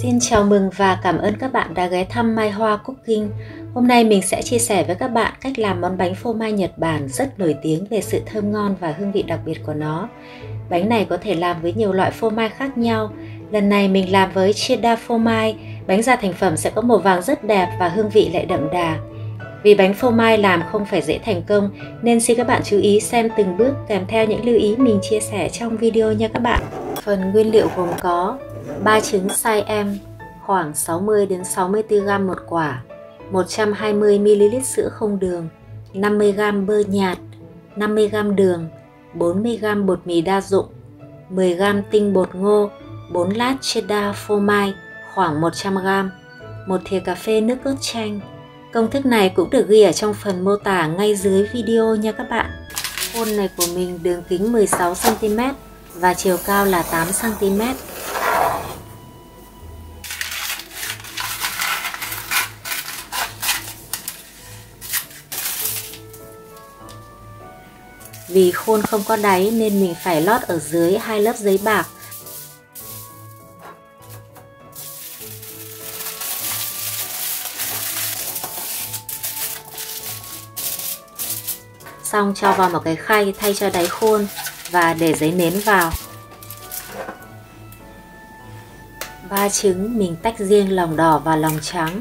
Xin chào mừng và cảm ơn các bạn đã ghé thăm Mai Hoa Cooking. Hôm nay mình sẽ chia sẻ với các bạn cách làm món bánh phô mai Nhật Bản rất nổi tiếng về sự thơm ngon và hương vị đặc biệt của nó. Bánh này có thể làm với nhiều loại phô mai khác nhau. Lần này mình làm với cheddar phô mai. Bánh ra thành phẩm sẽ có màu vàng rất đẹp và hương vị lại đậm đà. Vì bánh phô mai làm không phải dễ thành công nên xin các bạn chú ý xem từng bước kèm theo những lưu ý mình chia sẻ trong video nha các bạn. Phần nguyên liệu gồm có 3 trứng size M khoảng 60 đến 64 g một quả, 120 ml sữa không đường, 50 g bơ nhạt, 50 g đường, 40 g bột mì đa dụng, 10 g tinh bột ngô, 4 lát cheddar phô mai khoảng 100 g, 1 thìa cà phê nước cốt chanh. Công thức này cũng được ghi ở trong phần mô tả ngay dưới video nha các bạn. Khuôn này của mình đường kính 16 cm và chiều cao là 8 cm. Vì khuôn không có đáy nên mình phải lót ở dưới 2 lớp giấy bạc. Xong cho vào một cái khay thay cho đáy khuôn và để giấy nến vào. 3 trứng mình tách riêng lòng đỏ và lòng trắng.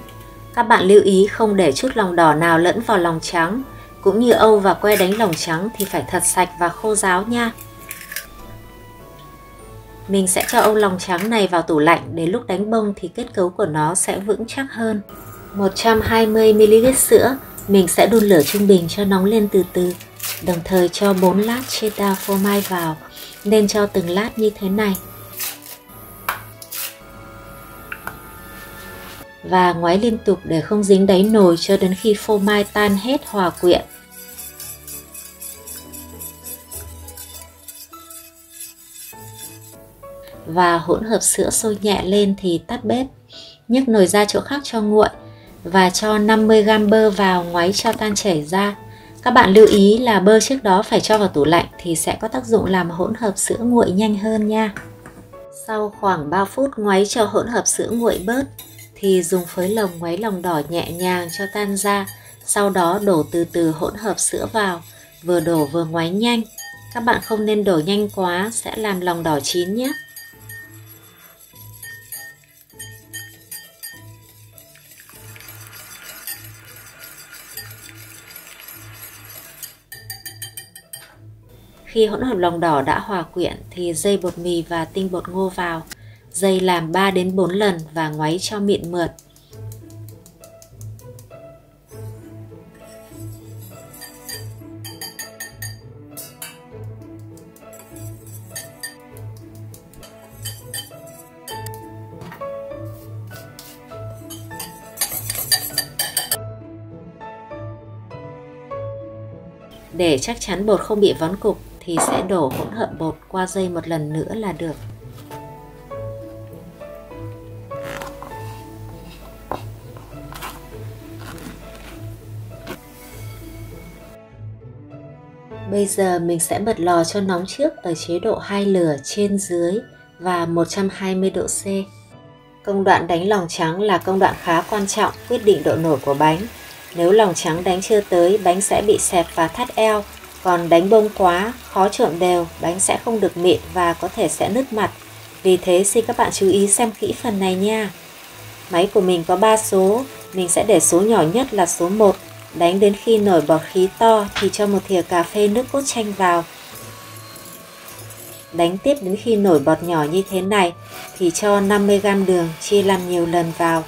Các bạn lưu ý không để chút lòng đỏ nào lẫn vào lòng trắng. Cũng như âu và que đánh lòng trắng thì phải thật sạch và khô ráo nha. Mình sẽ cho âu lòng trắng này vào tủ lạnh để lúc đánh bông thì kết cấu của nó sẽ vững chắc hơn. 120 ml sữa mình sẽ đun lửa trung bình cho nóng lên từ từ. Đồng thời cho 4 lát cheddar phô mai vào, nên cho từng lát như thế này. Và ngoáy liên tục để không dính đáy nồi cho đến khi phô mai tan hết hòa quyện. Và hỗn hợp sữa sôi nhẹ lên thì tắt bếp, nhấc nồi ra chỗ khác cho nguội và cho 50 g bơ vào ngoáy cho tan chảy ra. Các bạn lưu ý là bơ trước đó phải cho vào tủ lạnh thì sẽ có tác dụng làm hỗn hợp sữa nguội nhanh hơn nha. Sau khoảng 3 phút ngoáy cho hỗn hợp sữa nguội bớt thì dùng phới lồng ngoáy lòng đỏ nhẹ nhàng cho tan ra. Sau đó đổ từ từ hỗn hợp sữa vào, vừa đổ vừa ngoáy nhanh. Các bạn không nên đổ nhanh quá sẽ làm lòng đỏ chín nhé. Khi hỗn hợp lòng đỏ đã hòa quyện thì dây bột mì và tinh bột ngô vào. Dây làm 3 đến 4 lần và ngoáy cho mịn mượt. Để chắc chắn bột không bị vón cục thì sẽ đổ hỗn hợp bột qua dây một lần nữa là được. Bây giờ mình sẽ bật lò cho nóng trước ở chế độ 2 lửa trên dưới và 120 độ C. Công đoạn đánh lòng trắng là công đoạn khá quan trọng quyết định độ nổi của bánh. Nếu lòng trắng đánh chưa tới, bánh sẽ bị xẹp và thắt eo. Còn đánh bông quá, khó trộn đều, bánh sẽ không được mịn và có thể sẽ nứt mặt. Vì thế xin các bạn chú ý xem kỹ phần này nha. Máy của mình có 3 số, mình sẽ để số nhỏ nhất là số 1. Đánh đến khi nổi bọt khí to thì cho 1 thìa cà phê nước cốt chanh vào. Đánh tiếp đến khi nổi bọt nhỏ như thế này thì cho 50 g đường chia làm nhiều lần vào.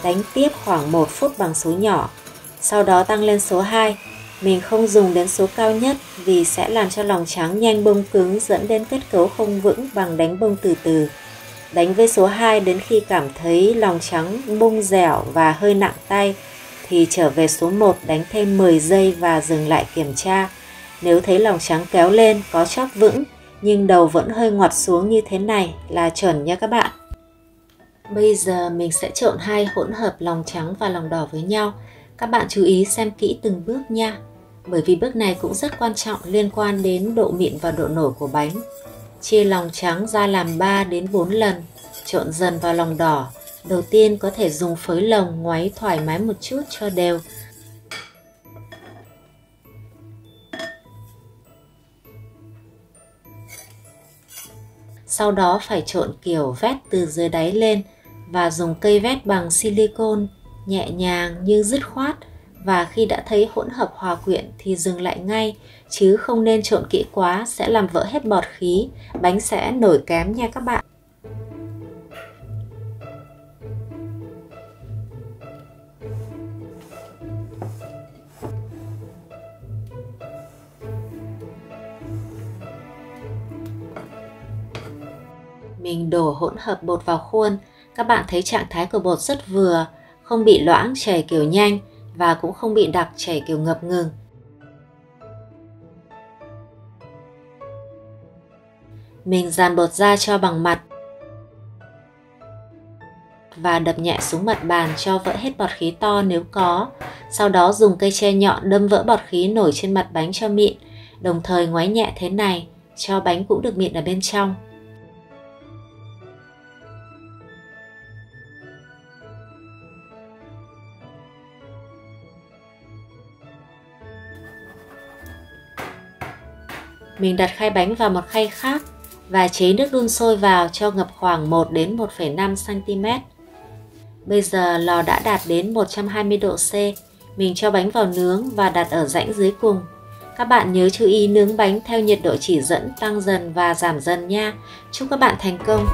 Đánh tiếp khoảng 1 phút bằng số nhỏ, sau đó tăng lên số 2. Mình không dùng đến số cao nhất vì sẽ làm cho lòng trắng nhanh bông cứng dẫn đến kết cấu không vững bằng đánh bông từ từ. Đánh với số 2 đến khi cảm thấy lòng trắng bung dẻo và hơi nặng tay thì trở về số 1 đánh thêm 10 giây và dừng lại kiểm tra. Nếu thấy lòng trắng kéo lên, có chóp vững, nhưng đầu vẫn hơi ngoặt xuống như thế này là chuẩn nha các bạn. Bây giờ mình sẽ trộn hai hỗn hợp lòng trắng và lòng đỏ với nhau. Các bạn chú ý xem kỹ từng bước nha, bởi vì bước này cũng rất quan trọng liên quan đến độ mịn và độ nổi của bánh. Chia lòng trắng ra làm 3 đến 4 lần, trộn dần vào lòng đỏ. Đầu tiên có thể dùng phới lồng ngoáy thoải mái một chút cho đều. Sau đó phải trộn kiểu vét từ dưới đáy lên và dùng cây vét bằng silicone nhẹ nhàng nhưng dứt khoát, và khi đã thấy hỗn hợp hòa quyện thì dừng lại ngay, chứ không nên trộn kỹ quá sẽ làm vỡ hết bọt khí, bánh sẽ nổi kém nha các bạn. Mình đổ hỗn hợp bột vào khuôn. Các bạn thấy trạng thái của bột rất vừa, không bị loãng chảy kiểu nhanh và cũng không bị đặc chảy kiểu ngập ngừng. Mình dàn bột ra cho bằng mặt và đập nhẹ xuống mặt bàn cho vỡ hết bọt khí to nếu có. Sau đó dùng cây tre nhọn đâm vỡ bọt khí nổi trên mặt bánh cho mịn, đồng thời ngoáy nhẹ thế này cho bánh cũng được mịn ở bên trong. Mình đặt khay bánh vào một khay khác và chế nước đun sôi vào cho ngập khoảng 1 đến 1,5 cm. Bây giờ lò đã đạt đến 120 độ C. Mình cho bánh vào nướng và đặt ở rãnh dưới cùng. Các bạn nhớ chú ý nướng bánh theo nhiệt độ chỉ dẫn tăng dần và giảm dần nha. Chúc các bạn thành công!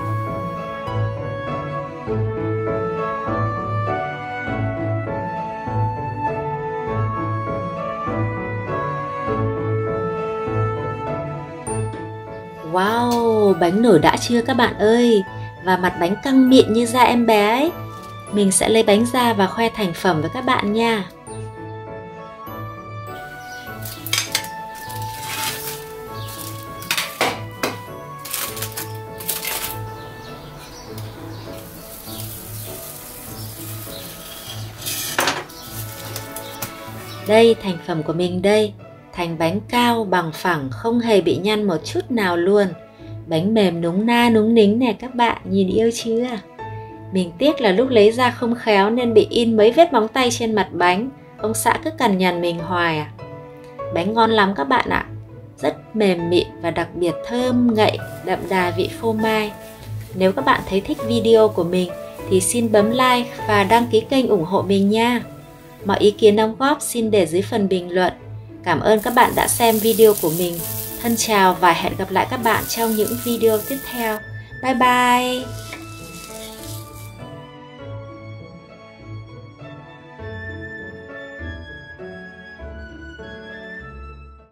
Wow, bánh nổi đã chưa các bạn ơi? Và mặt bánh căng mịn như da em bé ấy. Mình sẽ lấy bánh ra và khoe thành phẩm với các bạn nha. Đây, thành phẩm của mình đây. Thành bánh cao, bằng phẳng, không hề bị nhăn một chút nào luôn. Bánh mềm núng na núng nính nè các bạn, nhìn yêu chưa? Mình tiếc là lúc lấy ra không khéo nên bị in mấy vết móng tay trên mặt bánh. Ông xã cứ cằn nhằn mình hoài à. Bánh ngon lắm các bạn ạ. Rất mềm mịn và đặc biệt thơm ngậy, đậm đà vị phô mai. Nếu các bạn thấy thích video của mình thì xin bấm like và đăng ký kênh ủng hộ mình nha. Mọi ý kiến đóng góp xin để dưới phần bình luận. Cảm ơn các bạn đã xem video của mình. Thân chào và hẹn gặp lại các bạn trong những video tiếp theo. Bye bye!